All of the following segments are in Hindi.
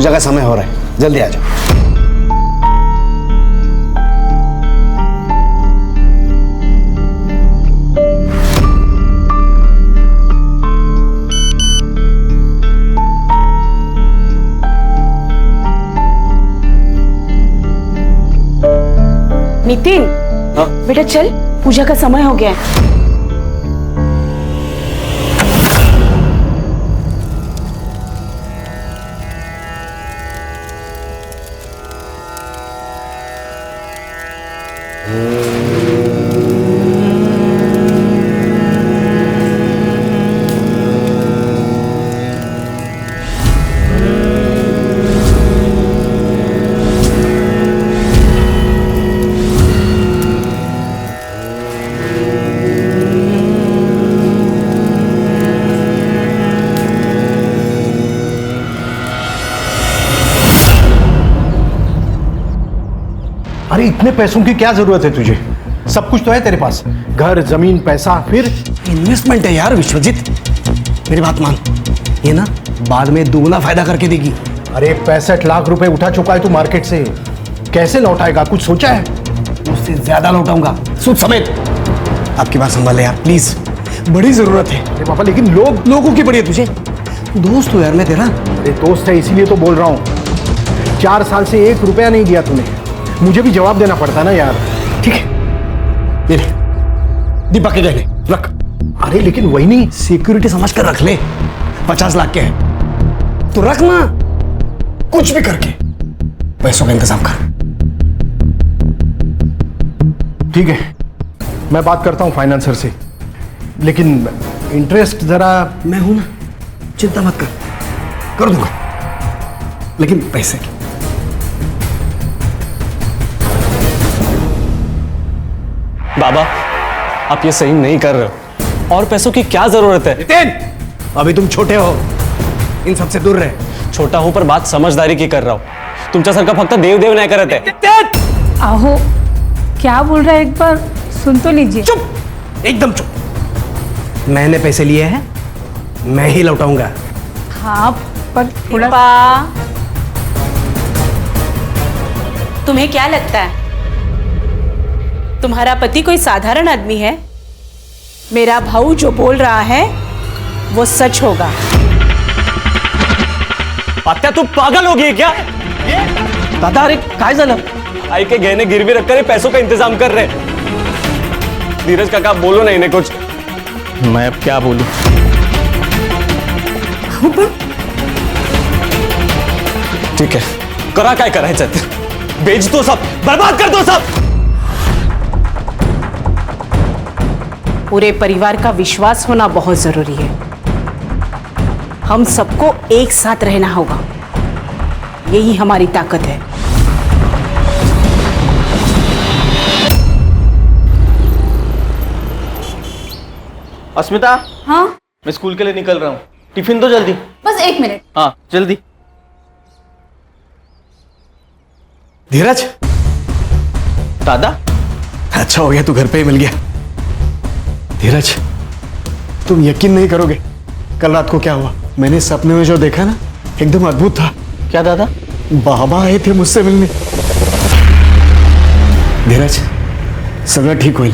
पूजा का समय हो रहा है, जल्दी आ जाओ। नितिन, बेटा चल, पूजा का समय हो गया है। अरे इतने पैसों की क्या जरूरत है तुझे? सब कुछ तो है तेरे पास, घर जमीन पैसा। फिर इन्वेस्टमेंट है यार विश्वजीत, मेरी बात मान, ये ना बाद में दुगना फायदा करके देगी। अरे 65 लाख रुपए उठा चुका है तू मार्केट से, कैसे लौटाएगा? कुछ सोचा है? उससे ज्यादा लौटाऊंगा, सूद समेत। आपकी बात संभाले यार प्लीज, बड़ी जरूरत है। अरे पापा लेकिन लोगों की पड़ी है तुझे, दोस्त हो यार मैं तेरा। अरे दोस्त है इसीलिए तो बोल रहा हूँ। 4 साल से 1 रुपया नहीं दिया तूने, मुझे भी जवाब देना पड़ता ना यार। ठीक है, ये ले, दीपक के गहने रख। अरे लेकिन वही नहीं, सिक्योरिटी समझ कर रख ले, 50 लाख के है तो रख ना, कुछ भी करके पैसों का इंतजाम कर। ठीक है, मैं बात करता हूँ फाइनेंसर से, लेकिन इंटरेस्ट जरा। मैं हूं ना, चिंता मत कर दूंगा, लेकिन पैसे की। बाबा, आप ये सही नहीं कर रहे हो, और पैसों की क्या जरूरत है? नितिन, अभी तुम छोटे हो, इन सबसे दूर रहे। छोटा हूं पर बात समझदारी की कर रहा हूं। तुमच्यासारखा फक्त देव देव नाही करत आहे। आहो, क्या बोल रहा है, एक बार सुन तो लीजिए। चुप, एकदम चुप। मैंने पैसे लिए हैं, मैं ही लौटाऊंगा। हाँ पर थोड़ा। तुम्हें क्या लगता है तुम्हारा पति कोई साधारण आदमी है? मेरा भाऊ जो बोल रहा है वो सच होगा। आत्या तू पागल हो गई क्या? दादा अरे काय झालं? आई के गहने गिरवी रखकर ये पैसों का इंतजाम कर रहे। धीरज काका बोलो ना इन्हें कुछ। मैं अब क्या बोलूं? ठीक है, करा काय करायचं ते, बेच दो सब, बर्बाद कर दो सब। पूरे परिवार का विश्वास होना बहुत जरूरी है। हम सबको एक साथ रहना होगा, यही हमारी ताकत है। अस्मिता, हाँ मैं स्कूल के लिए निकल रहा हूँ, टिफिन तो जल्दी। बस 1 मिनट। हाँ जल्दी। धीरज, दादा, अच्छा हो गया तू घर पे ही मिल गया। धीरज, तुम यकीन नहीं करोगे कल रात को क्या हुआ। मैंने सपने में जो देखा ना, एकदम अद्भुत था। क्या दादा? बाबा आए थे मुझसे मिलने। धीरज, सगळं ठीक होईल,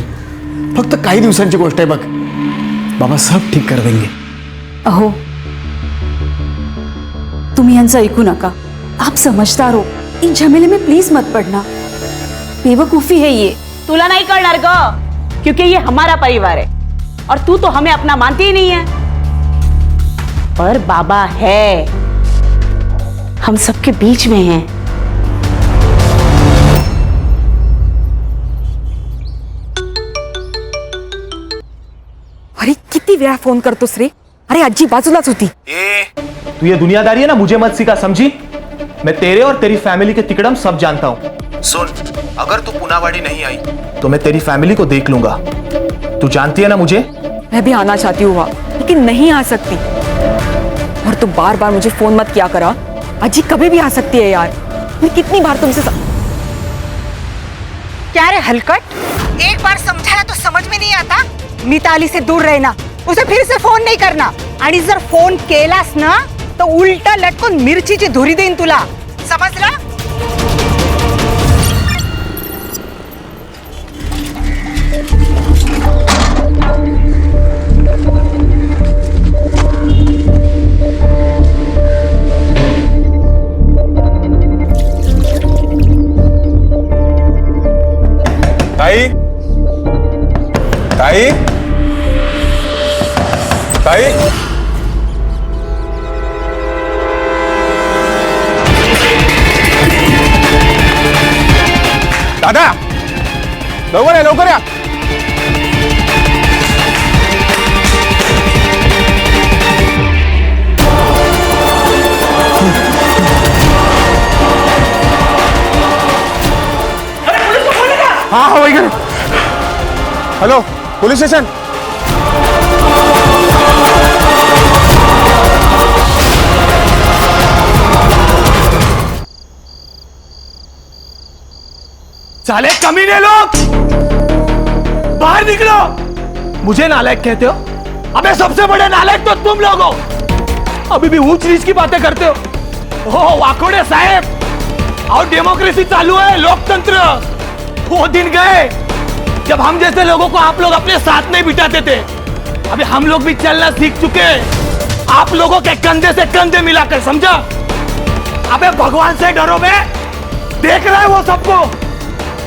फक्त काही दिवसांची गोष्ट आहे बघ, बाबा सब ठीक कर देंगे। अहो, तुम्ही यांचं ऐकू नका, आप समझदार हो, इन झमेले में प्लीज मत पड़ना, बेवकूफी है ये। तुला नहीं करणार ग, क्योंकि ये हमारा परिवार है और तू तो हमें अपना मानती ही नहीं है। पर बाबा है, हम सबके बीच में हैं। अरे किती वेळा फोन करतोस रे? अरे आजी बाजूलाच होती। तू ये दुनियादारी है ना, मुझे मत सिखा, समझी? मैं तेरे और तेरी फैमिली के तिकड़म सब जानता हूँ। सुन, अगर तू पुनावाड़ी नहीं आई तो मैं तेरी फैमिली को देख लूंगा। तू जानती है ना मुझे। मैं भी आना चाहती हूँ लेकिन नहीं आ सकती। और तू बार बार मुझे फोन मत किया करा, अजी कभी भी आ सकती है यार। मैं कितनी बार तुमसे क्या रे हलकट, एक बार समझाया तो समझ में नहीं आता? मिताली से दूर रहना, उसे फिर से फोन नहीं करना, आणि जर फोन केलास ना तो उलटा लटकून मिरचीची धुरी देईन तुला, समजलं? ताई ताई ताई दादा लवकर या लवकर या. हाँ हाँ वही. Hello police station. साले कमीने लोग, बाहर निकलो. मुझे नालायक कहते हो? अबे सबसे बड़े नालायक तो तुम लोग हो. अभी भी ऊंच नीच की बातें करते हो. ओ वाकोड़े साहब, और डेमोक्रेसी चालू है, लोकतंत्र. वो दिन गए जब हम जैसे लोगों को आप लोग अपने साथ नहीं बिठाते थे. अभी हम लोग भी चलना सीख चुके. आप लोगों के कंधे से कंधे मिलाकर, समझा? अबे भगवान से डरो. में देख रहा है वो सबको,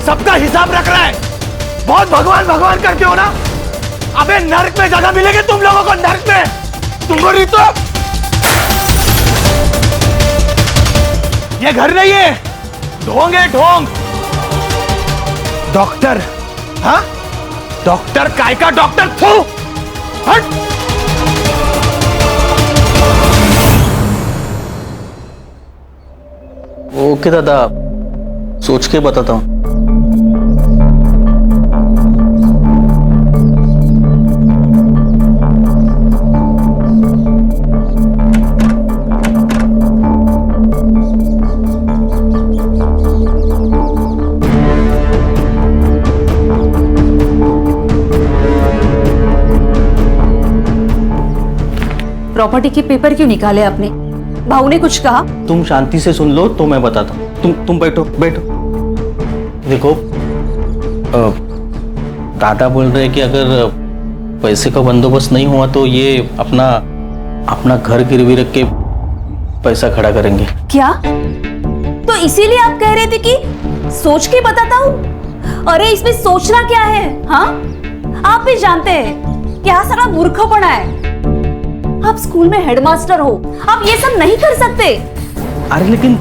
सबका हिसाब रख रहा है. बहुत भगवान भगवान करते हो ना. अबे नर्क में जगह मिलेगी तुम लोगों को, नर्क में. तुमको नहीं तो ये घर नहीं है, ढोंग है ढोंग. डॉक्टर, हाँ डॉक्टर काय का डॉक्टर. थू हट. ओके दादा, सोच के बताता हूँ. प्रॉपर्टी के पेपर क्यों निकाले आपने? भाऊ ने कुछ कहा? तुम शांति से सुन लो तो मैं बताता हूँ. तुम बैठो बैठो. देखो दादा बोल रहे हैं कि अगर पैसे का बंदोबस्त नहीं हुआ तो ये अपना घर गिरवी रख के पैसा खड़ा करेंगे. क्या? तो इसीलिए आप कह रहे थे कि सोच के बताता हूँ? अरे इसमें सोचना क्या है? हाँ, आप भी जानते हैं क्या सारा मूर्खपना है. आप स्कूल में हेडमास्टर हो, आप ये सब नहीं कर सकते. अरे लेकिन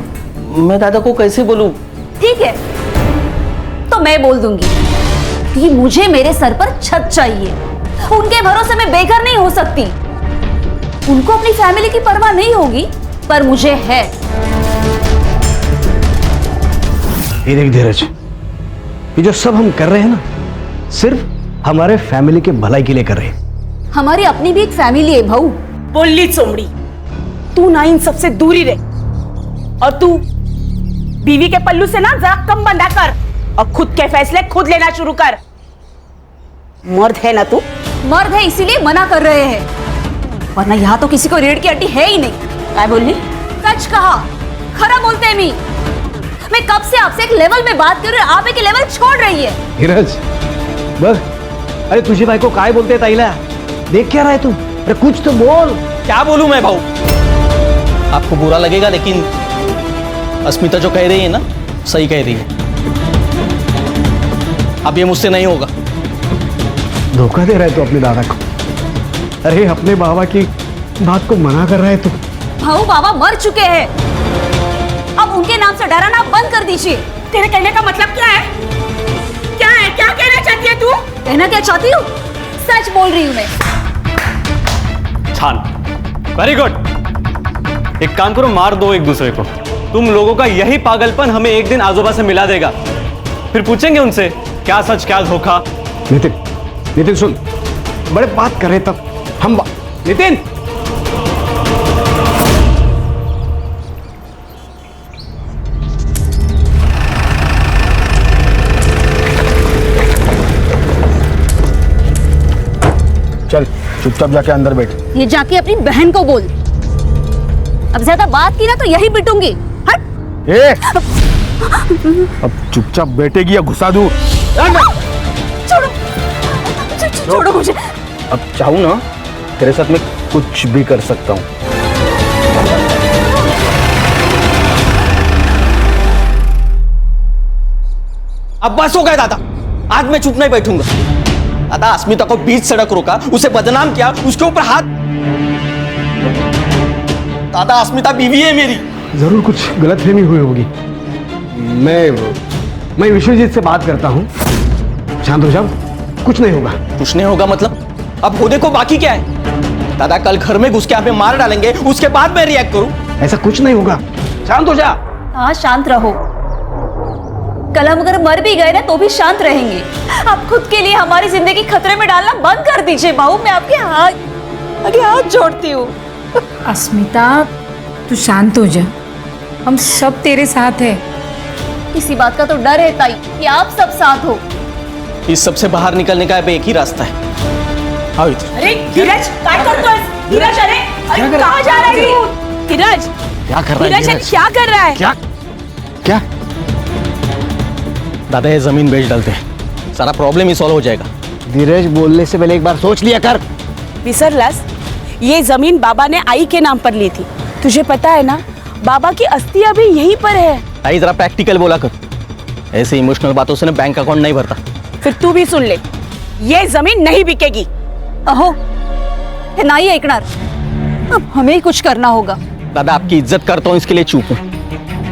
मैं दादा को कैसे बोलूं? ठीक है, तो मैं बोल दूंगी कि मुझे मेरे सर पर छत चाहिए. उनके भरोसे मैं बेघर नहीं हो सकती. उनको अपनी फैमिली की परवाह नहीं होगी, पर मुझे है. ये देख धीरज, ये जो सब हम कर रहे हैं ना, सिर्फ हमारे फैमिली के भलाई के लिए कर रहे हैं. हमारी अपनी भी एक फैमिली है भाऊ. बोली चोमड़ी, तू ना इन सबसे दूरी रहे. और तू बीवी के पल्लू से ना जरा कम बंधा कर और खुद के फैसले खुद लेना शुरू कर. मर्द है ना तू? मर्द है इसीलिए मना कर रहे हैं, वरना यहाँ तो किसी को रीढ़ की हड्डी है ही नहीं. क्या बोली? सच कहा, खरा बोलते हैं. मैं कब से आपसे एक लेवल में बात कर रही हूँ, आप एक लेवल छोड़ रही है. धीरज बस. अरे तुझे भाई को काय बोलते ताईला? देख क्या रहा है तू? अरे कुछ तो बोल. क्या बोलूं मैं भाऊ? आपको बुरा लगेगा लेकिन अस्मिता जो कह रही है ना, सही कह रही है. अब ये मुझसे नहीं होगा. धोखा दे रहा है तू अपने दादा को. अरे अपने बाबा की बात को मना कर रहा है तू. भाऊ बाबा मर चुके हैं, अब उनके नाम से डराना बंद कर दीजिए. तेरे कहने का मतलब क्या है? क्या है? क्या कहना चाहती है तू? कहना क्या चाहती हूँ? सच बोल रही हूँ मैं. छान, वेरी गुड. एक काम करो, मार दो एक दूसरे को. तुम लोगों का यही पागलपन हमें एक दिन आजोबा से मिला देगा. फिर पूछेंगे उनसे क्या सच क्या धोखा. नितिन सुन, बड़े बात कर रहे तब हम. नितिन चल चुपचाप जाके अंदर बैठ. ये जाके अपनी बहन को बोल. अब ज्यादा बात की ना तो यही पिटूंगी। हट। ए, अब चुपचाप बैठेगी या घुसा दूं? छोड़ो छोड़ो मुझे। अब चाहूँ ना तेरे साथ मैं कुछ भी कर सकता हूँ। अब बस हो गया दादा, आज मैं चुप नहीं बैठूंगा। दादा अस्मिता को बीच सड़क रोका, उसे बदनाम किया, उसके ऊपर हाथ। दादा अस्मिता बीवी है मेरी। जरूर कुछ गलतफहमी हुई होगी। मैं विश्वजीत से बात करता हूँ। शांत हो जाओ, कुछ नहीं होगा। कुछ नहीं होगा मतलब? अब होने को बाकी क्या है? दादा कल घर में घुस के हमें मार डालेंगे, उसके बाद मैं रिएक्ट करूं? ऐसा कुछ नहीं होगा। शांत हो जा। हाँ शांत रहो। कल हम अगर मर भी गए ना तो भी शांत रहेंगे। आप खुद के लिए हमारी जिंदगी खतरे में डालना बंद कर दीजिए बाबू। मैं आपके हाथ जोड़ती हूँ। अस्मिता तू शांत हो जा, हम सब तेरे साथ है। इसी बात का तो डर है ताई कि आप सब साथ हो। इस सब से बाहर निकलने का अब एक ही रास्ता है। आओ इधर। अरे धीरज क्या करता है? धीरज अरे कहाँ जा रहा है तू? धीरज क्या कर रहा है? धीरज क्या कर रहा है? क्या? दादा ये जमीन बेच डालते हैं, सारा प्रॉब्लम ही सॉल्व हो जाएगा। धीरज, बोलने से पहले एक बार सोच लिया कर। विसरलास, ये जमीन बाबा ने आई के नाम पर ली थी। तुझे पता है ना बाबा की अस्थि अभी यहीं पर है। आई जरा प्रैक्टिकल बोला कर, ऐसे इमोशनल बातों से ना बैंक अकाउंट नहीं भरता। फिर तू भी सुन ले, ये जमीन नहीं बिकेगी। अहो हे नाही ऐकणार। अब हमें ही कुछ करना होगा। दादा आपकी इज्जत करता हूँ इसके लिए चुप हूँ,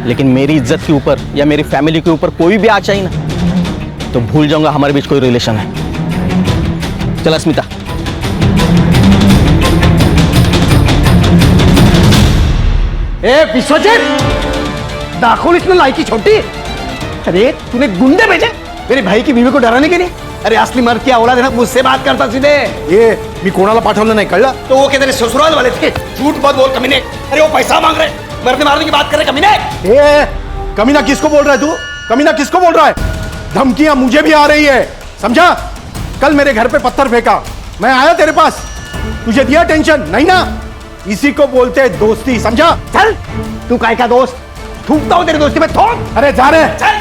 लेकिन मेरी इज्जत के ऊपर या मेरी फैमिली के ऊपर कोई भी आ चाहिए ना तो भूल जाऊंगा हमारे बीच कोई रिलेशन है। चल अस्मिता। ए विश्वजीत, दाखिल इसमें लायकी छोटी। अरे तूने गुंडे भेजे मेरे भाई की बीवी को डराने के लिए? अरे असली मर्द की औलाद है ना, मुझसे बात करता सीधे। ये मी कोणाला पाठवलं नाही, कळलं? तो वो कहते ससुराल वाले थे। झूठ मत बोल कमीने। अरे वो पैसा मांग रहे, मरने मारने की बात कर रहे कमीने। ए, कमीना किसको बोल रहा है तू? कमीना किसको बोल रहा है? धमकियां मुझे भी आ रही है, समझा? कल मेरे घर पे पत्थर फेंका, मैं आया तेरे पास, तुझे दिया टेंशन नहीं ना? इसी को बोलते हैं दोस्ती, समझा? चल, तू काय का दोस्त? थूकता हूँ तेरी दोस्ती में, थूक। अरे जा रहे हैं, चल।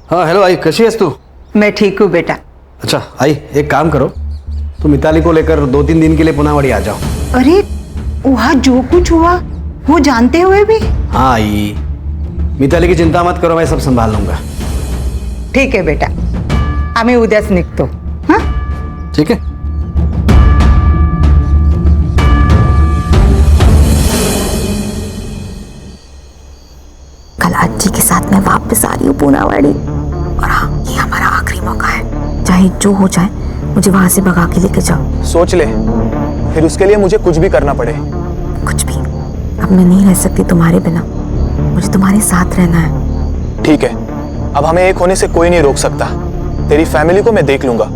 हाँ हेलो आई, कैसी है तू? मैं ठीक हूँ बेटा। अच्छा आई, एक काम करो, तुम मिताली को लेकर 2-3 दिन के लिए पुनावाड़ी आ जाओ। अरे वहाँ जो कुछ हुआ वो जानते हुए भी? हाँ आई, मिताली की चिंता मत करो, मैं सब संभाल लूंगा। ठीक है बेटा, आम्ही उद्याच निघतो। हाँ ठीक है। कल आजी के साथ मैं वापस आ रही हूँ पूनावाड़ी, और हाँ ये हमारा आखिरी मौका है। चाहे जो हो जाए मुझे वहां से भगा के लेके जाओ। सोच ले, फिर उसके लिए मुझे कुछ भी करना पड़े। कुछ भी, अब मैं नहीं रह सकती तुम्हारे बिना, मुझे तुम्हारे साथ रहना है। ठीक है, अब हमें एक होने से कोई नहीं रोक सकता। तेरी फैमिली को मैं देख लूंगा।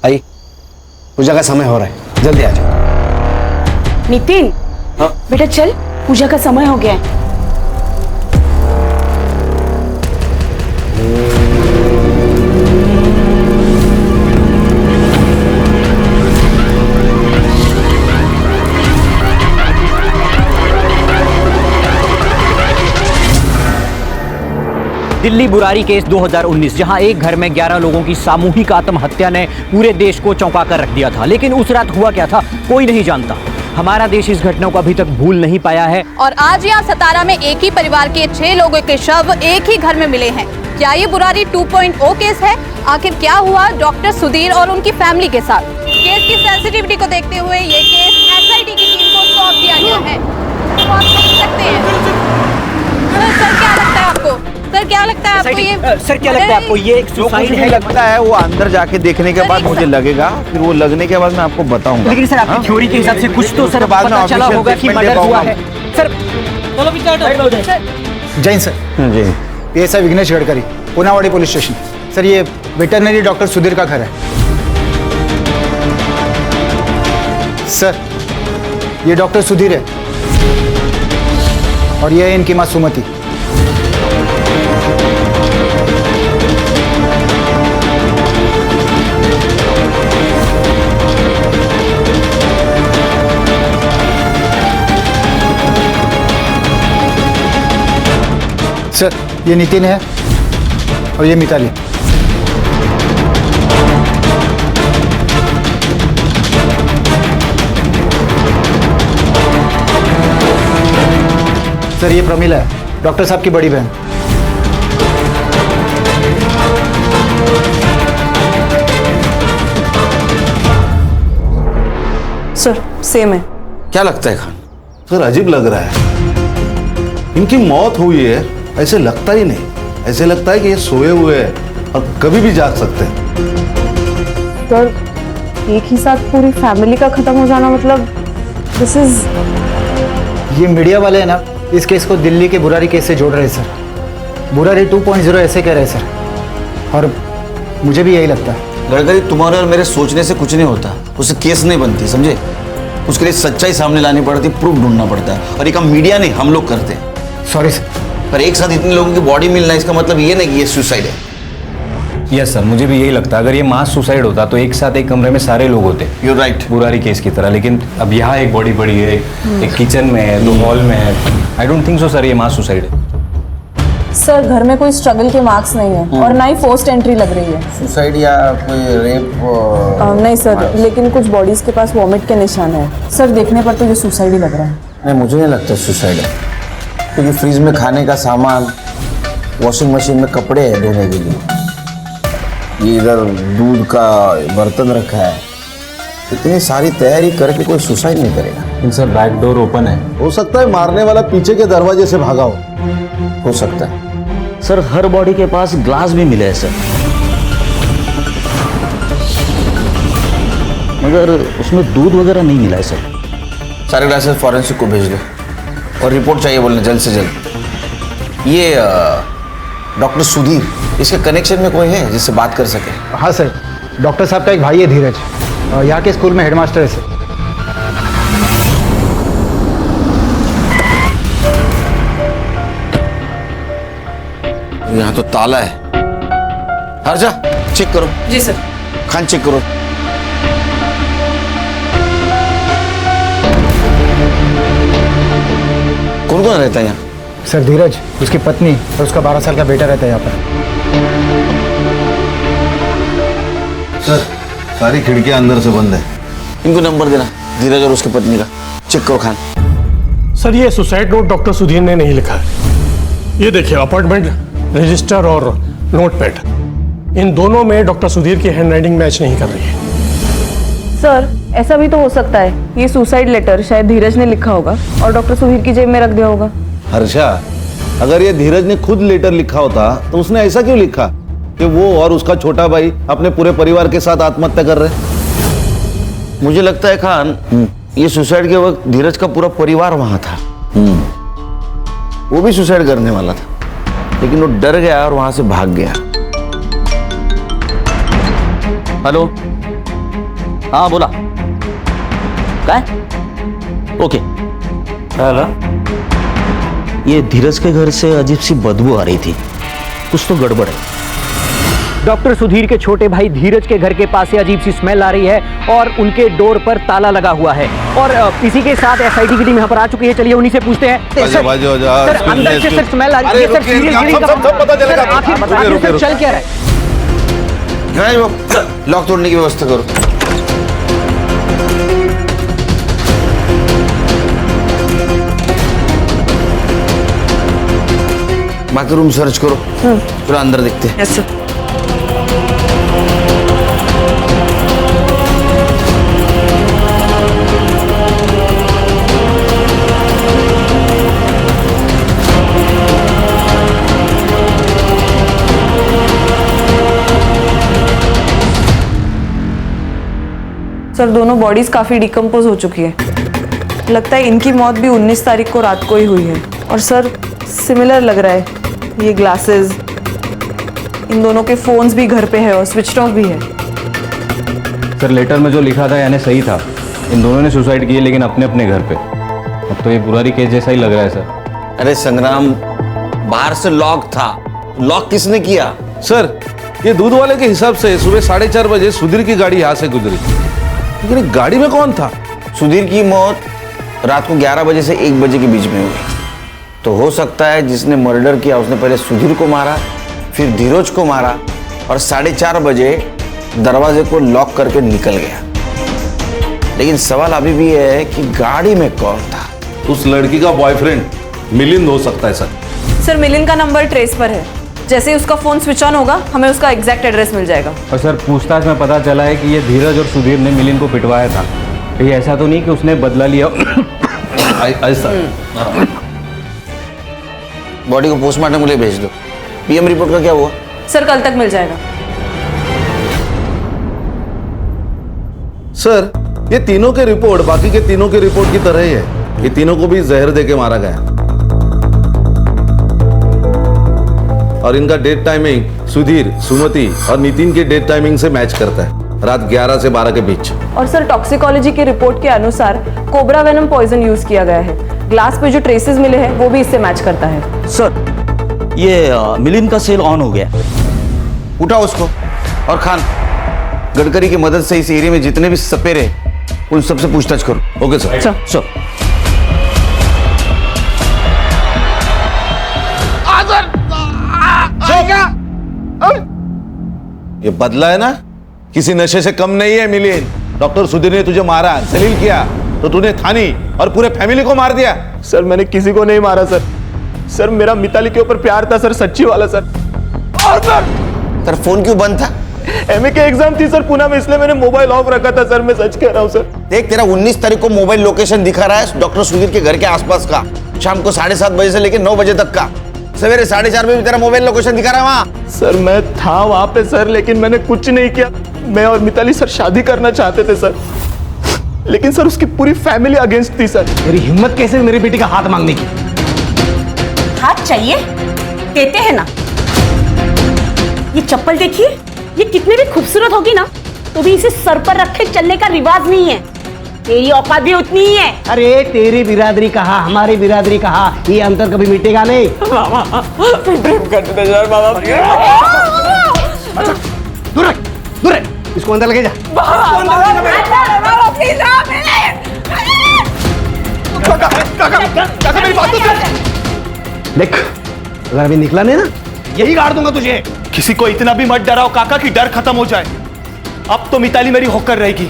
आई, पूजा का समय हो रहा है, जल्दी आ जाओ। नितिन, हाँ? बेटा चल, पूजा का समय हो गया है। दिल्ली बुरारी केस 2019, जहां एक घर में 11 लोगों की सामूहिक आत्महत्या ने पूरे देश को चौंका कर रख दिया था। लेकिन उस रात हुआ क्या था, कोई नहीं जानता। हमारा देश इस घटना को अभी तक भूल नहीं पाया है। और आज यहाँ सतारा में एक ही परिवार के 6 लोगों के शव एक ही घर में मिले हैं। क्या ये बुरारी 2.0 केस है? आखिर क्या हुआ डॉक्टर सुधीर और उनकी फैमिली के साथ? केस की सेंसिटिविटी को देखते हुए ये केस एसआईटी की टीम को सौंप दिया गया है। तो आप देख सकते हैं। सर क्या लगता है आपको? सर क्या लगता है आपको ये? सर क्या लगता है आपको ये एक सुसाइड है? लगता है वो अंदर जाके देखने के बाद मुझे लगेगा, फिर वो लगने के बाद मैं आपको बताऊंगा। लेकिन सर आपकी थ्योरी के हिसाब से कुछ तो सर पता चला होगा कि मर्डर हुआ है। Sir Jain sir. जी PSI Vighnesh Gadkari, Punawadi police station. Sir ये वेटरनरी डॉक्टर सुधीर का घर है। सर ये डॉक्टर सुधीर है और ये है इनकी मां सुमति। सर ये नितिन है और ये मिताली। सर ये प्रमिला है, डॉक्टर साहब की बड़ी बहन। सर सेम है। क्या लगता है खान? सर अजीब लग रहा है। इनकी मौत हुई है ऐसे लगता ही नहीं, ऐसे लगता है कि ये सोए हुए हैं और कभी भी जाग सकते हैं। सर एक ही साथ पूरी फैमिली का खत्म हो जाना, मतलब दिस इज। ये मीडिया वाले हैं ना, इस केस को दिल्ली के बुरारी केस से जोड़ रहे हैं सर। बुरारी 2.0 ऐसे कह रहे हैं सर, और मुझे भी यही लगता है। गडकरी तुम्हारे और मेरे सोचने से कुछ नहीं होता, उससे केस नहीं बनती, समझे? उसके लिए सच्चाई सामने लानी पड़ती, प्रूफ ढूंढना पड़ता है, और ये काम मीडिया नहीं हम लोग करते हैं। Sorry sir. पर एक साथ इतने लोगों की बॉडी मिलना इसका मतलब ये नहीं कि ये सुसाइड है। यस सर, मुझे भी यही लगता है। अगर ये मास सुसाइड होता तो एक साथ एक कमरे में सारे लोग होते। यू राइट, बुरारी केस की तरह। लेकिन अब यहाँ एक बॉडी पड़ी है, एक किचन में है, 2 हॉल में है। I don't think so sir ये मास सुसाइड है। सर घर में कोई स्ट्रगल के मार्क्स नहीं है और ना ही फोर्स्ड एंट्री लग रही है। सुसाइड या कोई रेप? नहीं सर, लेकिन कुछ बॉडीज के पास वॉमिट के निशान है। सर देखने पर तो ये सुसाइड ही लग रहा है। नहीं, मुझे नहीं लगता सुसाइड है, क्योंकि फ्रिज में खाने का सामान, वॉशिंग मशीन में कपड़े हैं धोने के लिए, ये इधर दूध का बर्तन रखा है। इतनी सारी तैयारी करके कोई सुसाइड नहीं करेगा। सर बैक डोर ओपन है। हो सकता है मारने वाला पीछे के दरवाजे से भागा हो सकता है। सर हर बॉडी के पास ग्लास भी मिले हैं सर, मगर उसमें दूध वगैरह नहीं मिला है सर। सारे ग्लासेस फॉरेंसिक को भेज दो और रिपोर्ट चाहिए बोलने जल्द से जल्द। ये डॉक्टर सुधीर, इसके कनेक्शन में कोई है जिससे बात कर सके? हाँ सर, डॉक्टर साहब का एक भाई है धीरज, यहाँ के स्कूल में हेडमास्टर है सर। यहाँ तो ताला है। हर्षा चेक करो। जी सर। खान चेक करो। कौन कौन रहता है यहाँ? सर धीरज, उसकी पत्नी और उसका 12 साल का बेटा रहता है यहाँ पर। सर सारी खिड़कियां अंदर से बंद है। इनको नंबर देना, धीरज और उसकी पत्नी का। चेक करो खान। सर ये सुसाइड नोट डॉक्टर सुधीर ने नहीं लिखा है। ये देखिए अपॉइंटमेंट रजिस्टर और नोट पैड, इन दोनों में डॉक्टर सुधीर की हैंडराइटिंग मैच नहीं कर रही है। सर ऐसा भी तो हो सकता है, ये सुसाइड लेटर शायद धीरज ने लिखा होगा और डॉक्टर सुधीर की जेब में रख दिया होगा। हर्षा, अगर ये धीरज ने खुद लेटर लिखा होता तो उसने ऐसा क्यों लिखा कि वो और उसका छोटा भाई अपने पूरे परिवार के साथ आत्महत्या कर रहे? मुझे लगता है खान ये सुसाइड के वक्त धीरज का पूरा परिवार वहां था। वो भी सुसाइड करने वाला था, लेकिन वो डर गया और वहां से भाग गया। हेलो, हाँ बोला। क्या? ओके। हेलो, ये धीरज के घर से अजीब सी बदबू आ रही थी, कुछ तो गड़बड़ है। डॉक्टर सुधीर के छोटे भाई धीरज के घर के पास से अजीब सी स्मेल आ रही है और उनके डोर पर ताला लगा हुआ है और इसी के साथ एसआईटी की टीम यहाँ पर आ चुकी है। चलिए उन्हीं से पूछते हैं। सर अंदर से सर स्मेल आ रही है सर, सीरियल किलिंग का पता चलेगा। आखिर बताइए सर चल क्या रहा है? लॉक तोड़ने की व्यवस्था करो। बाकी रूम सर्च करो, पूरा अंदर देखते हैं। Yes sir. सर दोनों बॉडीज काफी डिकम्पोज हो चुकी है। लगता है इनकी मौत भी 19 तारीख को रात को ही हुई है। और सर सिमिलर लग रहा है, ये ग्लासेस, इन दोनों के फोन्स भी घर पे है और स्विच ऑफ भी है। सर लेटर में जो लिखा था यानी सही था, इन दोनों ने सुसाइड की है लेकिन अपने अपने घर पे। अब तो ये बुरारी केस जैसा ही लग रहा है सर। अरे संग्राम, बाहर से लॉक था, लॉक किसने किया? सर ये दूध वाले के हिसाब से सुबह 4:30 बजे सुधीर की गाड़ी यहाँ से गुजरी, लेकिन गाड़ी में कौन था? सुधीर की मौत रात को 11 बजे से 1 बजे के बीच में हुई। तो हो सकता है जिसने मर्डर किया उसने पहले सुधीर को मारा, फिर धीरज को मारा और 4:30 बजे दरवाजे को लॉक करके निकल गया। लेकिन सवाल अभी भी है कि गाड़ी में कौन था? उस लड़की का बॉयफ्रेंड मिलिंद हो सकता है सर। सर मिलिंद का नंबर ट्रेस पर है, जैसे ही उसका फोन स्विच ऑन होगा हमें उसका एग्जैक्ट एड्रेस मिल जाएगा। और सर पूछताछ में पता चला है कि ये धीरज और सुधीर ने मिलिंद को पिटवाया था। ये ऐसा तो नहीं कि उसने बदला लिया ऐसा। बॉडी को पोस्टमार्टम के लिए भेज दो। पीएम रिपोर्ट का क्या हुआ? सर कल तक मिल जाएगा। सर ये तीनों के रिपोर्ट बाकी के तीनों के रिपोर्ट की तरह ही है। ये तीनों को भी जहर देके मारा गया और इनका डेट टाइमिंग सुधीर, सुमति और नितिन के डेट टाइमिंग से मैच करता है, रात 11 से 12 के बीच। और सर टॉक्सिकोलॉजी की रिपोर्ट के अनुसार कोबरा वेनम पॉइजन यूज किया गया है। ग्लास पे जो ट्रेसेस मिले हैं वो भी इससे मैच करता है। सर ये मिलिंद का सेल ऑन हो गया। उठाओ उसको। और खान, गडकरी की मदद से इस एरिया में जितने भी सपेरे उन सबसे पूछताछ करो। Okay sir. सर ये बदला है ना, किसी नशे से कम नहीं है मिलिंद। डॉक्टर सुधीर ने तुझे मारा, जलील किया तो तूने थानी और पूरे फैमिली को मार दिया। सर मैंने किसी को नहीं मारा सर। सर मेरा मिताली के ऊपर प्यार था सर, सच्ची वाला सर। और सर फोन क्यों बंद था? एमए के एग्जाम थी सर पुणे में, इसलिए मैंने मोबाइल ऑफ रखा था सर। मैं सच कह रहा हूँ सर। देख तेरा 19 तारीख को मोबाइल लोकेशन दिखा रहा है डॉक्टर सुधीर के घर के आसपास का, शाम को 7:30 बजे से लेकर 9 बजे तक का। सवेरे 4:30 बजे भी तेरा मोबाइल लोकेशन दिखा रहा है वहाँ। सर मैं था वहां पे सर, लेकिन मैंने कुछ नहीं किया। मैं और मिताली सर शादी करना चाहते थे सर, लेकिन सर उसकी पूरी फैमिली अगेंस्ट थी सर। मेरी हिम्मत कैसे मेरी बेटी का हाथ मांगने की? हाथ चाहिए, देते हैं ना। ये चप्पल देखिए, ये कितनी भी खूबसूरत होगी ना तो भी इसे सर पर रखे चलने का रिवाज नहीं है। तेरी औकात भी उतनी ही है। अरे तेरी बिरादरी कहा, हमारी बिरादरी कहा, ये अंतर कभी मिटेगा नहीं। दूर रख, दूर रख, इसको अंदर लगे जा। देख अगर अभी निकला नहीं ना, यही गाड़ दूंगा तुझे। किसी को इतना भी मत डराओ काका कि डर खत्म हो जाए। अब तो मिताली मेरी होकर रहेगी।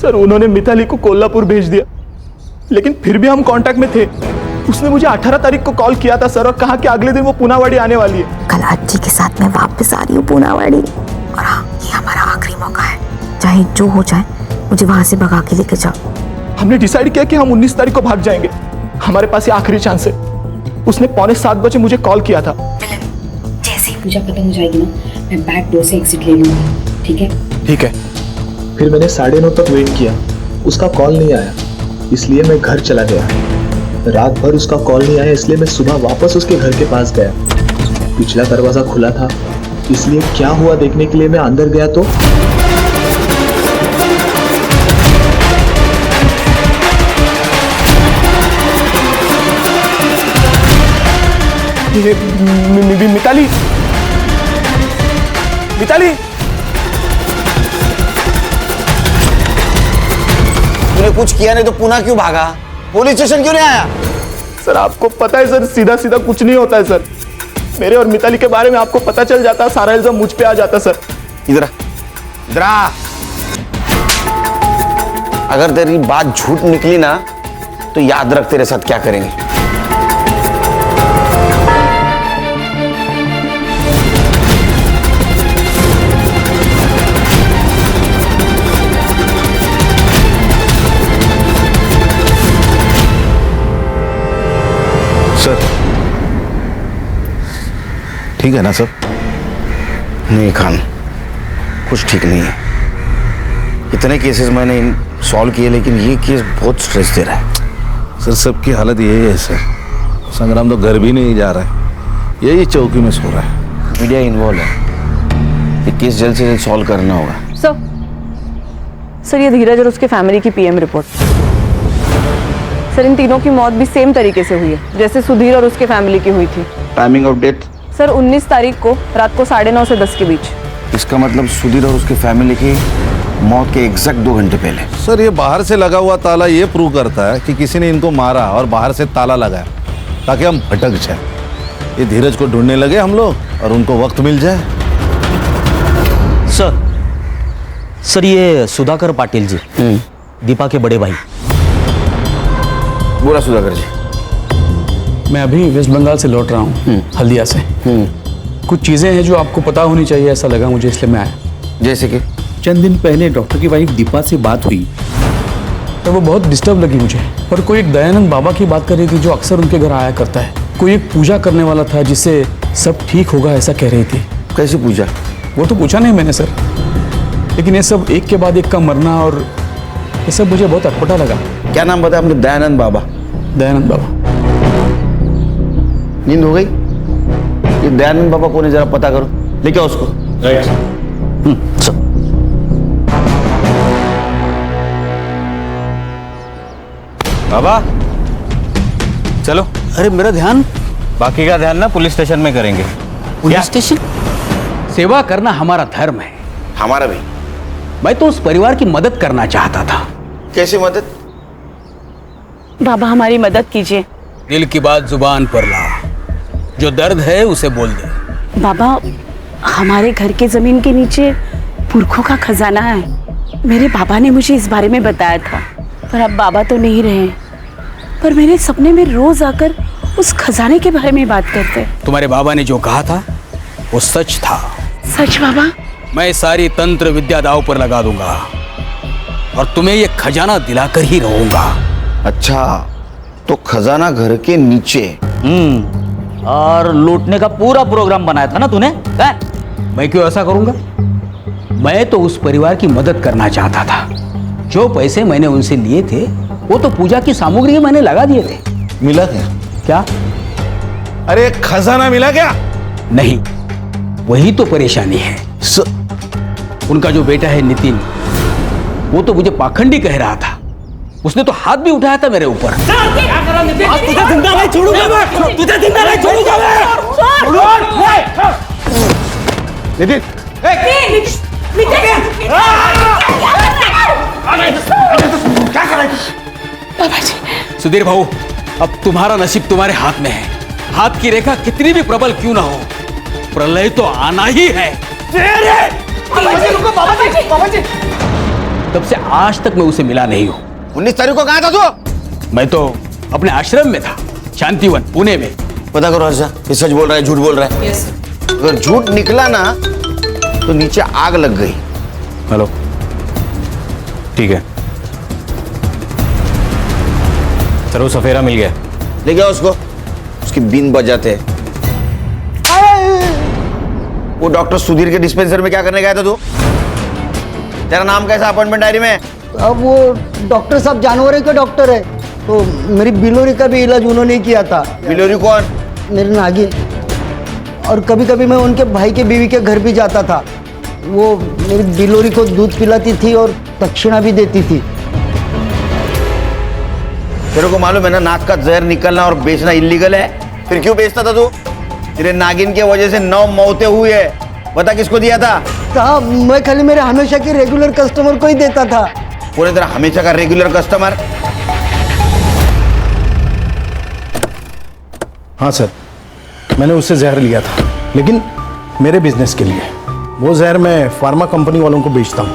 सर उन्होंने मिताली को कोल्हापुर भेज दिया, लेकिन फिर भी हम कांटेक्ट में थे। उसने मुझे 18 तारीख को कॉल किया था सर, और कहा कि अगले दिन वो पुनावाड़ी आने वाली है। कल अज्जी के साथ मैं वापस आ रही हूँ पुनावाड़ी, और हाँ ये हमारा आखिरी मौका है। चाहे जो हो जाए मुझे वहां से भगा के लेके जाओ। हमने डिसाइड किया कि हम 19 तारीख को भाग जाएंगे। हमारे पास ये आखिरी चांस है। उसने 6:45 बजे मुझे कॉल किया था। जैसे ही पूजा खत्म हो जाएगी ना, मैं बैक डोर से एग्जिट ले लूंगा। ठीक है? ठीक है। फिर मैंने 9:30 तक वेट किया, उसका कॉल नहीं आया, इसलिए मैं घर चला गया। रात भर उसका कॉल नहीं आया, इसलिए मैं सुबह वापस उसके घर के पास गया। पिछला दरवाजा खुला था, इसलिए क्या हुआ देखने के लिए मैं अंदर गया तो मिताली मिताली, तूने कुछ किया नहीं तो पुणे क्यों भागा? पुलिस स्टेशन क्यों नहीं आया? सर आपको पता है सर, सीधा सीधा कुछ नहीं होता है सर। मेरे और मिताली के बारे में आपको पता चल जाता, सारा इल्जाम मुझ पे आ जाता सर। इधर आ। अगर तेरी बात झूठ निकली ना तो याद रख तेरे साथ क्या करेंगे। सर ठीक है ना सब? नहीं खान, कुछ ठीक नहीं है। इतने केसेस मैंने सॉल्व किए लेकिन ये केस बहुत स्ट्रेस दे रहा है। सर सबकी हालत यही है सर। संग्राम तो घर भी नहीं जा रहा है, यही चौकी में सो रहा है। मीडिया इन्वॉल्व है, ये केस जल्द से जल्द सॉल्व करना होगा। सर ये धीरज और उसके फैमिली की पीएम रिपोर्ट। सर इन तीनों की मौत भी सेम तरीके से हुई है जैसे सुधीर और उसके फैमिली की हुई थी। Timing of death? सर 19 तारीख को रात को 9:30 से 10 के बीच। इसका मतलब सुधीर और उसके फैमिली की मौत के एग्जैक्ट 2 घंटे पहले। सर ये बाहर से लगा हुआ ताला ये प्रूव करता है कि किसी ने इनको मारा और बाहर से ताला लगाया ताकि हम भटक जाए। ये धीरज को ढूंढने लगे हम लोग और उनको वक्त मिल जाए। सर ये सुधाकर पाटिल जी, दीपा के बड़े भाई। बोला सुधाकर जी। मैं अभी वेस्ट बंगाल से लौट रहा हूँ, हल्दिया से। कुछ चीज़ें हैं जो आपको पता होनी चाहिए, ऐसा लगा मुझे, इसलिए मैं आया। जैसे कि चंद दिन पहले डॉक्टर की वाइफ दीपा से बात हुई तो वो बहुत डिस्टर्ब लगी मुझे। और कोई एक दयानंद बाबा की बात कर रही थी जो अक्सर उनके घर आया करता है। कोई एक पूजा करने वाला था जिससे सब ठीक होगा ऐसा कह रही थी। कैसी पूजा? वो तो पूछा नहीं मैंने सर, लेकिन ये सब एक के बाद एक का मरना और ये सब मुझे बहुत अटपटा लगा। क्या नाम बताया आपने? दयानंद बाबा? दयानंद बाबा। नींद हो गई? ये दयानंद बाबा कौन है जरा पता करो, लेके आओ उसको। राइट। बाबा चलो। अरे मेरा ध्यान, बाकी का ध्यान ना पुलिस स्टेशन में करेंगे। Police station? सेवा करना हमारा धर्म है। हमारा भी। मैं तो उस परिवार की मदद करना चाहता था। कैसी मदद? बाबा हमारी मदद कीजिए। दिल की बात जुबान पर ला, जो दर्द है उसे बोल दे। बाबा हमारे घर के जमीन के नीचे पुरखों का खजाना है। मेरे बाबा ने मुझे इस बारे में बताया था, पर अब बाबा तो नहीं रहे। पर मेरे सपने में रोज आकर उस खजाने के बारे में बात करते। तुम्हारे बाबा ने जो कहा था वो सच था। सच बाबा? मैं सारी तंत्र विद्या दांव पर लगा दूंगा और तुम्हें ये खजाना दिलाकर ही रहूंगा। अच्छा, तो खजाना घर के नीचे? और लूटने का पूरा प्रोग्राम बनाया था ना तूने? मैं क्यों ऐसा करूंगा? मैं तो उस परिवार की मदद करना चाहता था। जो पैसे मैंने उनसे लिए थे वो तो पूजा की सामग्री मैंने लगा दिए थे। मिला क्या? क्या? अरे खजाना मिला क्या? नहीं, वही तो परेशानी है। उनका जो बेटा है नितिन, वो तो मुझे पाखंडी कह रहा था। उसने तो हाथ भी उठाया था मेरे ऊपर। तुझे जिंदा नहीं छोड़ूंगा मैं, तुझे जिंदा नहीं छोड़ूंगा मैं। नितिन, क्या कर रहे थे? सुधीर भाऊ, अब तुम्हारा नसीब तुम्हारे हाथ में है। हाथ की रेखा कितनी भी प्रबल क्यों ना हो, प्रलय तो आना ही है। तब से आज तक मैं उसे मिला नहीं हूँ। 19 तारीख को कहाँ था तू? मैं तो अपने आश्रम में था, शांतिवन पुणे में। पता करो हर्षा, ये सच बोल रहा है झूठ बोल रहा है? यस। अगर झूठ निकला ना तो नीचे आग लग गई। हेलो, ठीक है सर, वो सफेरा मिल गया। ले गया उसको, उसकी बीन बजाते। वो डॉक्टर सुधीर के डिस्पेंसर में क्या करने गया था तू? तेरा नाम कैसा अपॉइंटमेंट डायरी में? अब वो डॉक्टर साहब जानवरों के डॉक्टर है, तो मेरी बिलोरी का भी इलाज उन्होंने ही किया था। बिलोरी कौन? मेरी नागिन। और कभी कभी मैं उनके भाई के बीवी के घर भी जाता था। वो मेरी बिलोरी को दूध पिलाती थी और दक्षिणा भी देती थी। तेरे को मालूम है ना, नाक का जहर निकलना और बेचना इलीगल है। फिर क्यों बेचता था तू? तेरे नागिन के वजह से 9 मौतें हुई है। बता किसको दिया था? साहब मैं खाली मेरे हमेशा के रेगुलर कस्टमर को ही देता था। पूरे तरह हमेशा का रेगुलर कस्टमर? हाँ सर, मैंने उससे जहर लिया था, लेकिन मेरे बिजनेस के लिए। वो जहर मैं फार्मा कंपनी वालों को बेचता हूँ।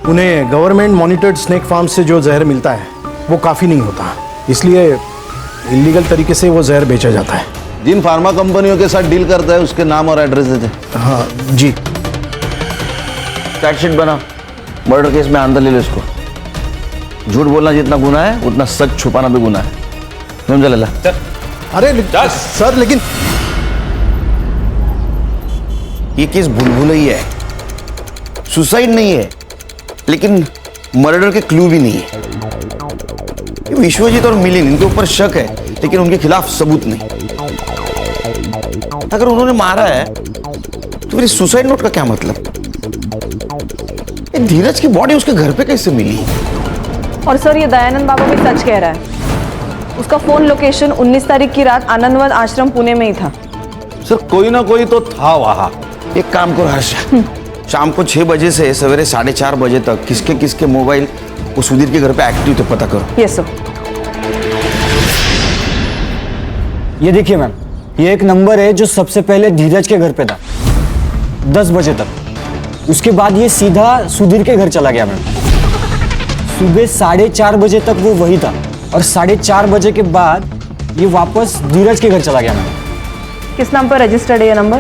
उन्हें गवर्नमेंट मॉनिटर्ड स्नेक फार्म से जो जहर मिलता है वो काफ़ी नहीं होता, इसलिए इलीगल तरीके से वो जहर बेचा जाता है। जिन फार्मा कंपनियों के साथ डील करता है उसके नाम और एड्रेस दे दे। हाँ जी। चार्जशीट बना, मर्डर केस में अंदर ले लो इसको। झूठ बोलना जितना गुनाह है उतना सच छुपाना भी गुनाह है, समझा लला? अरे सर लेकिन ये केस भूल ही है, सुसाइड नहीं है, लेकिन मर्डर के क्लू भी नहीं है। विश्वजीत और मिलिंद इनके ऊपर शक है, लेकिन उनके खिलाफ सबूत नहीं। अगर उन्होंने मारा है तो फिर सुसाइड नोट का क्या मतलब? धीरज की बॉडी उसके घर पे कैसे मिली? और सर ये दयानंद बाबा भी सच कह रहा है। उसका फोन लोकेशन 19 तारीख की रात आनंदवन आश्रम पुणे में ही था। सर कोई ना कोई तो था वहां। एक काम करो हर्षा, शाम को 6 बजे से सवेरे 4:30 बजे तक किसके किसके मोबाइल वो सुधीर के घर पे एक्टिव थे पता करो। Yes sir. ये देखिए मैम, ये एक नंबर है जो सबसे पहले धीरज के घर पे था 10 बजे तक। उसके बाद ये सीधा सुधीर के घर चला गया मैम। सुबह 4:30 बजे तक वो वही था और 4:30 बजे के बाद ये वापस धीरज के घर चला गया मैम। किस नाम पर रजिस्टर्ड है ये नंबर?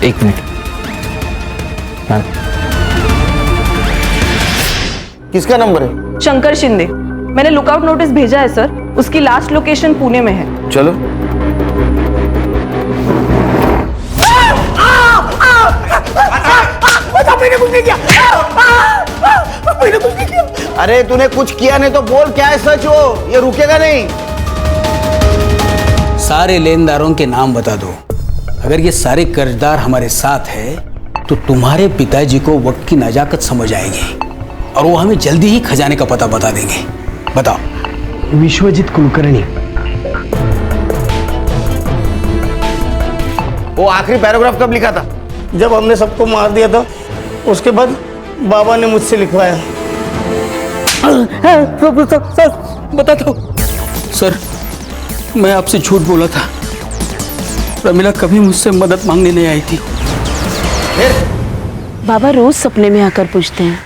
1 minute ma'am. किसका नंबर है? शंकर शिंदे। मैंने लुकआउट नोटिस भेजा है सर, उसकी लास्ट लोकेशन पुणे में है। चलो। मैंने कुछ नहीं किया। मैंने कुछ नहीं किया। अरे तूने कुछ किया नहीं तो बोल, क्या है सच हो, ये रुकेगा नहीं। सारे लेनदारों के नाम बता दो। अगर ये सारे कर्जदार हमारे साथ है तो तुम्हारे पिताजी को वक्त की नजाकत समझ आएगी और वो हमें जल्दी ही खजाने का पता बता देंगे। बताओ। विश्वजीत कुलकर्णी। वो आखिरी पैराग्राफ कब लिखा था? जब हमने सबको मार दिया था, उसके बाद बाबा ने मुझसे लिखवाया। सर बताता हूँ। सर मैं आपसे झूठ बोला था। प्रमिला कभी मुझसे मदद मांगने नहीं आई थी। बाबा रोज सपने में आकर पूछते हैं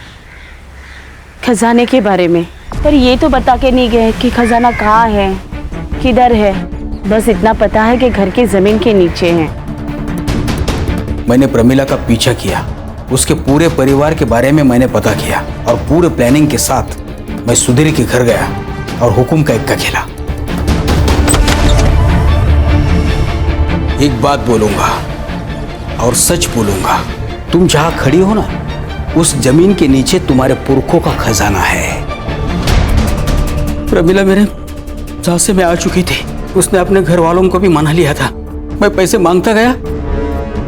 खजाने के बारे में, पर ये तो बता के नहीं गए कि खजाना कहाँ है, किधर है। बस इतना पता है कि घर की जमीन के नीचे है। मैंने प्रमिला का पीछा किया, उसके पूरे परिवार के बारे में मैंने पता किया और पूरे प्लानिंग के साथ मैं सुधीर के घर गया और हुकुम का इक्का खेला। एक बात बोलूंगा और सच बोलूंगा, तुम जहां खड़ी हो ना, उस जमीन के नीचे तुम्हारे पुरखों का खजाना है। प्रमिला मेरे झांसे में आ चुकी थी। उसने अपने घर वालों को भी मना लिया था। मैं पैसे मांगता गया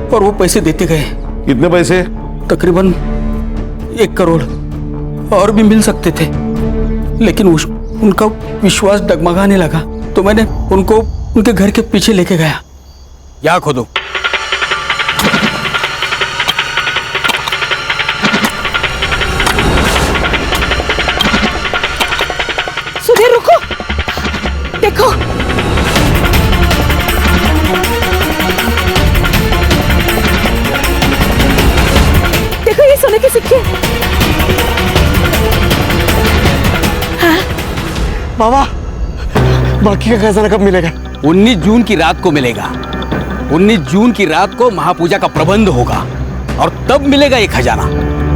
और वो पैसे देते गए। कितने पैसे? तकरीबन 1 करोड़। और भी मिल सकते थे, लेकिन उनका विश्वास डगमगाने लगा तो मैंने उनको उनके घर के पीछे लेके गया। यहाँ खोदो। सुधीर रुको, देखो। देखो ये सोने के सिक्के। हाँ? बाबा बाकी का खजाना कब मिलेगा? 19 जून की रात को मिलेगा। 19 जून की रात को महापूजा का प्रबंध होगा और तब मिलेगा ये खजाना।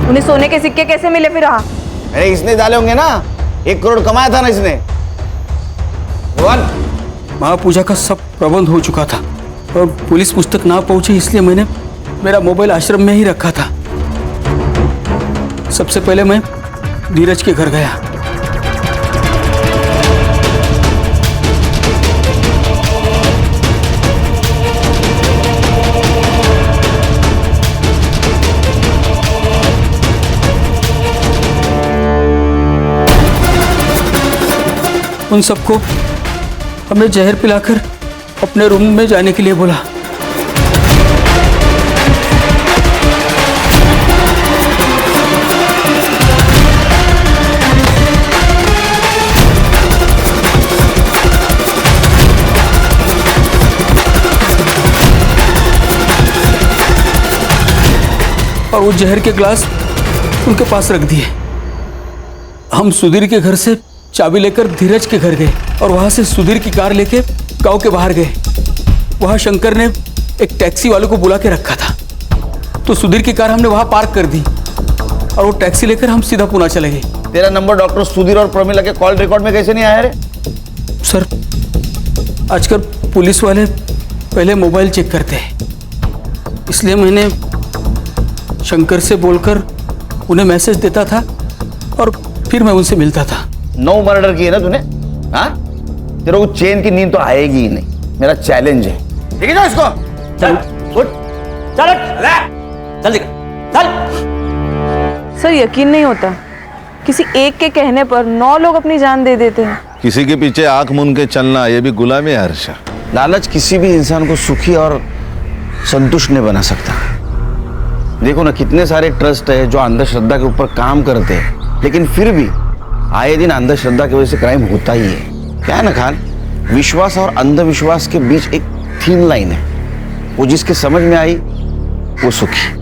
उन्हें सोने के सिक्के कैसे मिले फिर? अरे इसने डाले होंगे ना, 1 करोड़ कमाया था ना इसने। महापूजा का सब प्रबंध हो चुका था और पुलिस मुझ तक ना पहुंची, इसलिए मैंने मेरा मोबाइल आश्रम में ही रखा था। सबसे पहले मैं धीरज के घर गया। उन सबको हमने जहर पिलाकर अपने रूम में जाने के लिए बोला। और वो जहर के ग्लास उनके पास रख दिए। हम सुधीर के घर से चाबी लेकर धीरज के घर गए और वहां से सुधीर की कार लेके गांव के बाहर गए। वहां शंकर ने एक टैक्सी वाले को बुला के रखा था, तो सुधीर की कार हमने वहां पार्क कर दी और वो टैक्सी लेकर हम सीधा पुणे चले गए। तेरा नंबर डॉक्टर सुधीर और प्रमिला के कॉल रिकॉर्ड में कैसे नहीं आया रे? सर, आजकल पुलिस वाले पहले मोबाइल चेक करते हैं, इसलिए मैंने शंकर से बोलकर उन्हें मैसेज देता था और फिर मैं उनसे मिलता था। 9 मर्डर किए ना तूने? हाँ, तेरे को चैन की नींद तो आएगी ही नहीं। मेरा चैलेंज है, ठीक है ना? इसको चल उठ, चल चल चल। सर यकीन नहीं होता, किसी एक के कहने पर 9 लोग अपनी जान दे देते हैं। किसी के पीछे आंख मूंद के चलना ये भी गुलामी है हर्षा। लालच किसी भी इंसान को सुखी और संतुष्ट नहीं बना सकता। देखो ना, कितने सारे ट्रस्ट है जो अंधश्रद्धा के ऊपर काम करते हैं, लेकिन फिर भी आए दिन अंधश्रद्धा की वजह से क्राइम होता ही है। क्या है ना खान, विश्वास और अंधविश्वास के बीच एक थीन लाइन है, वो जिसके समझ में आई वो सुखी।